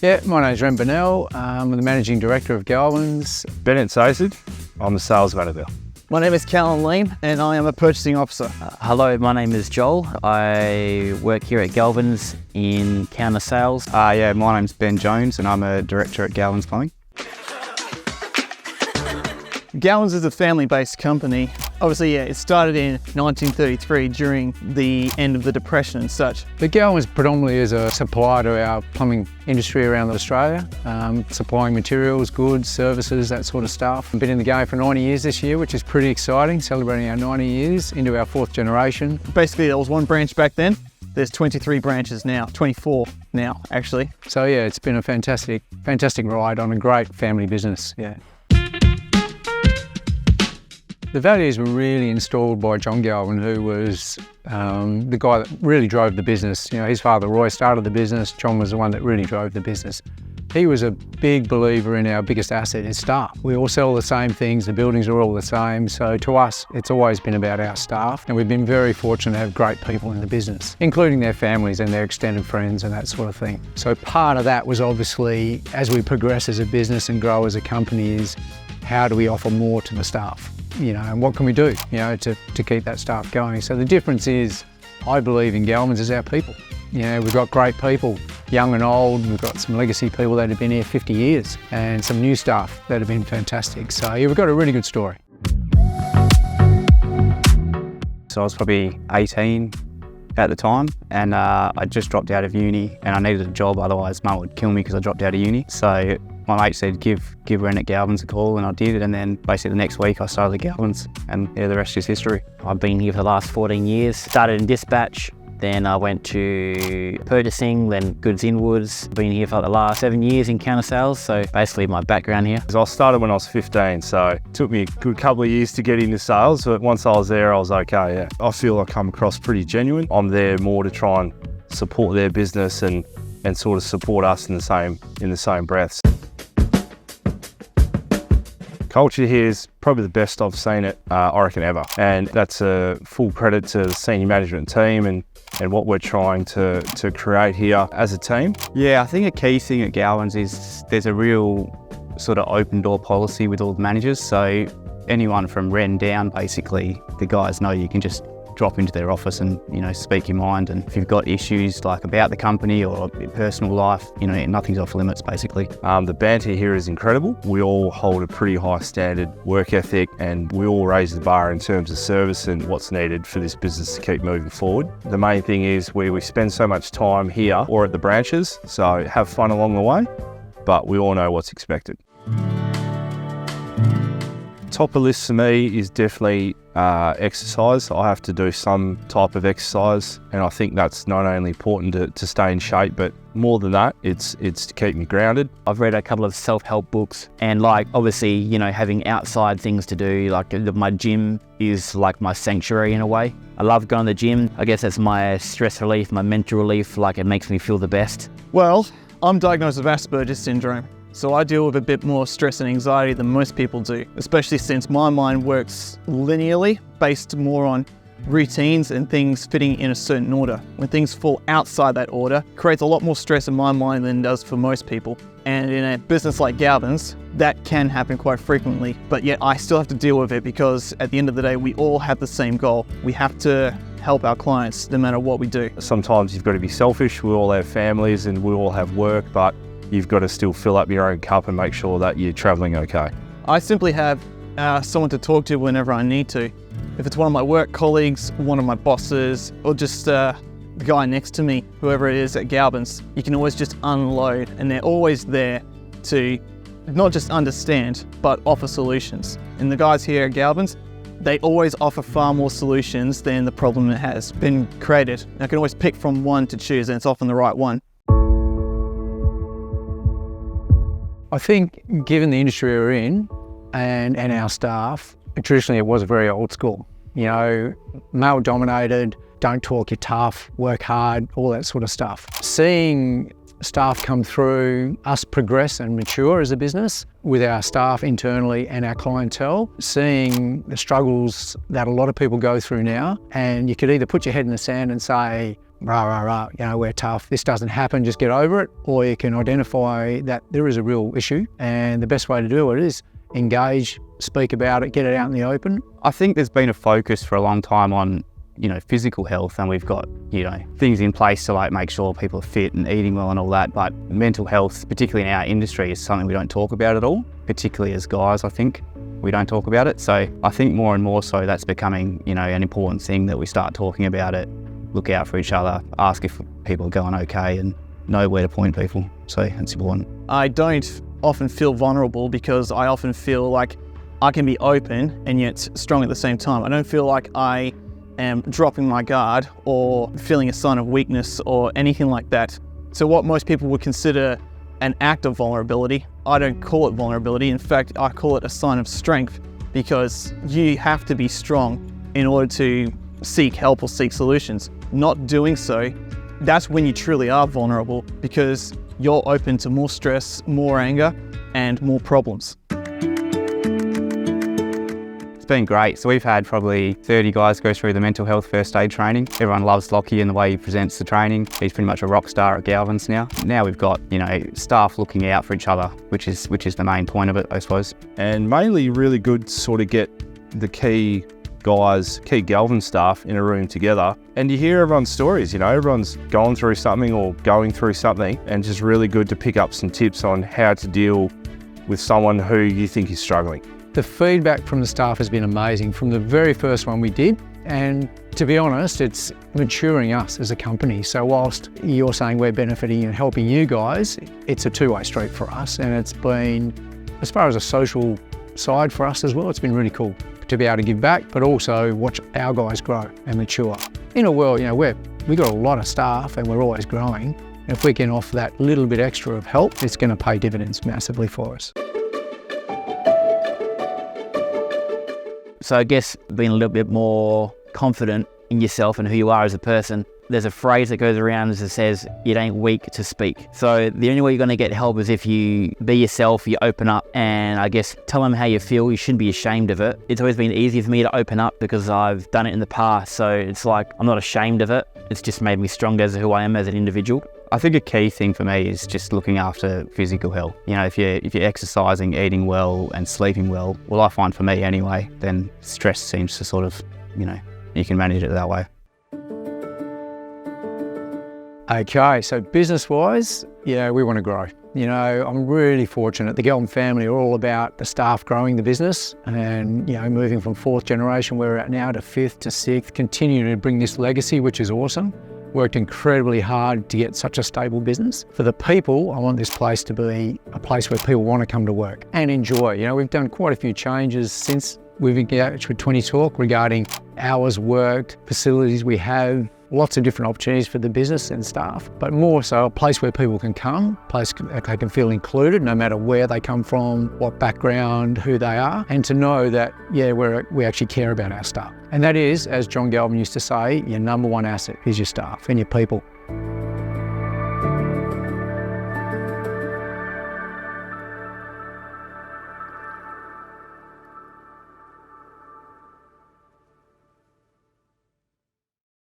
Yeah, my name's Ren Burnell. I'm the Managing Director of Galvins. Bennett Sazid, I'm the Sales Manager. My name is Callum Leam and I am a Purchasing Officer. Hello, my name is Joel. I work here at Galvins in counter sales. My name's Ben Jones and I'm a Director at Galvins Plumbing. Galvins is a family-based company. Obviously, it started in 1933 during the end of the Depression and such. The Galvins predominantly is a supplier to our plumbing industry around Australia, supplying materials, goods, services, that sort of stuff. I've been in the game for 90 years this year, which is pretty exciting, celebrating our 90 years into our fourth generation. Basically, there was one branch back then. There's 23 branches now, 24 now, actually. So yeah, it's been a fantastic ride on a great family business, yeah. The values were really installed by John Galvin, who was the guy that really drove the business. You know, his father Roy started the business. John was the one that really drove the business. He was a big believer in our biggest asset, his staff. We all sell the same things, the buildings are all the same, so to us it's always been about our staff, and we've been very fortunate to have great people in the business, including their families and their extended friends and that sort of thing. So part of that was obviously, as we progress as a business and grow as a company, is how do we offer more to the staff? You know, and what can we do, you know, to keep that staff going? So the difference is, I believe in Galvins is our people. You know, we've got great people, young and old. We've got some legacy people that have been here 50 years and some new staff that have been fantastic. So yeah, we've got a really good story. So I was probably 18 at the time and I just dropped out of uni and I needed a job, otherwise Mum would kill me because I dropped out of uni. So my mate said, give Ren at Galvins a call, and I did, and then basically the next week I started at Galvins, and yeah, the rest is history. I've been here for the last 14 years. Started in dispatch, then I went to purchasing, then goods inwards. Been here for the last 7 years in counter sales, so basically my background here. I started when I was 15, so it took me a good couple of years to get into sales, but once I was there, I was okay, yeah. I feel I come across pretty genuine. I'm there more to try and support their business and sort of support us in the same breath. Culture here is probably the best I've seen it, I reckon, ever. And that's a full credit to the senior management team and what we're trying to create here as a team. Yeah, I think a key thing at Galvins is there's a real sort of open door policy with all the managers. So anyone from Ren down, basically, the guys know you can just drop into their office and, you know, speak your mind. And if you've got issues like about the company or personal life, you know, nothing's off limits, basically. The banter here is incredible. We all hold a pretty high standard work ethic and we all raise the bar in terms of service and what's needed for this business to keep moving forward. The main thing is we spend so much time here or at the branches, so have fun along the way, but we all know what's expected. Top of the list for me is definitely exercise. I have to do some type of exercise, and I think that's not only important to stay in shape, but more than that, it's to keep me grounded. I've read a couple of self-help books, and like obviously, you know, having outside things to do, like my gym is like my sanctuary in a way. I love going to the gym. I guess that's my stress relief, my mental relief, like it makes me feel the best. Well, I'm diagnosed with Asperger's syndrome. So I deal with a bit more stress and anxiety than most people do, especially since my mind works linearly, based more on routines and things fitting in a certain order. When things fall outside that order, it creates a lot more stress in my mind than it does for most people. And in a business like Galvins, that can happen quite frequently, but yet I still have to deal with it because at the end of the day, we all have the same goal. We have to help our clients no matter what we do. Sometimes you've got to be selfish. We all have families and we all have work, but you've got to still fill up your own cup and make sure that you're traveling okay. I simply have someone to talk to whenever I need to. If it's one of my work colleagues, one of my bosses, or just the guy next to me, whoever it is at Galvins, you can always just unload, and they're always there to not just understand, but offer solutions. And the guys here at Galvins, they always offer far more solutions than the problem that has been created. I can always pick from one to choose, and it's often the right one. I think given the industry we're in and our staff, traditionally it was very old school. You know, male dominated, don't talk, you're tough, work hard, all that sort of stuff. Seeing staff come through, us progress and mature as a business with our staff internally and our clientele, seeing the struggles that a lot of people go through now, and you could either put your head in the sand and say, rah, rah, rah, we're tough, this doesn't happen, just get over it. Or you can identify that there is a real issue, and the best way to do it is engage, speak about it, get it out in the open. I think there's been a focus for a long time on, physical health, and we've got, things in place to like make sure people are fit and eating well and all that. But mental health, particularly in our industry, is something we don't talk about at all, particularly as guys, I think. We don't talk about it. So I think more and more so that's becoming, an important thing that we start talking about it, look out for each other, ask if people are going okay, and know where to point people. So it's important. I don't often feel vulnerable because I often feel like I can be open and yet strong at the same time. I don't feel like I am dropping my guard or feeling a sign of weakness or anything like that. So what most people would consider an act of vulnerability, I don't call it vulnerability. In fact, I call it a sign of strength, because you have to be strong in order to seek help or seek solutions. Not doing so, that's when you truly are vulnerable, because you're open to more stress, more anger, and more problems. It's been great. So we've had probably 30 guys go through the mental health first aid training. Everyone loves Lockie and the way he presents the training. He's pretty much a rock star at Galvins now. Now we've got, staff looking out for each other, which is the main point of it, I suppose. And mainly really good to sort of get the key Galvin staff in a room together, and you hear everyone's stories. Everyone's gone through something or going through something, and just really good to pick up some tips on how to deal with someone who you think is struggling. The feedback from the staff has been amazing from the very first one we did, and to be honest, it's maturing us as a company. So whilst you're saying we're benefiting and helping you guys, it's a two-way street for us, and it's been, as far as a social side for us as well, it's been really cool to be able to give back, but also watch our guys grow and mature. In a world, we've got a lot of staff and we're always growing. And if we can offer that little bit extra of help, it's going to pay dividends massively for us. So I guess being a little bit more confident in yourself and who you are as a person. There's a phrase that goes around that says, "It ain't weak to speak." So the only way you're going to get help is if you be yourself, you open up, and I guess tell them how you feel. You shouldn't be ashamed of it. It's always been easy for me to open up because I've done it in the past. So it's like, I'm not ashamed of it. It's just made me stronger as who I am as an individual. I think a key thing for me is just looking after physical health. If you're exercising, eating well and sleeping well, I find for me anyway, then stress seems to sort of, you can manage it that way. Okay, so business-wise, we want to grow. I'm really fortunate. The Galvin family are all about the staff growing the business and, moving from 4th generation where we're at now to 5th to 6th, continuing to bring this legacy, which is awesome. Worked incredibly hard to get such a stable business. For the people, I want this place to be a place where people want to come to work and enjoy. We've done quite a few changes since we've engaged with 20 Talk regarding hours worked, facilities we have, lots of different opportunities for the business and staff, but more so a place where people can come, a place they can feel included no matter where they come from, what background, who they are, and to know that, we actually care about our staff. And that is, as John Galvin used to say, your number one asset is your staff and your people.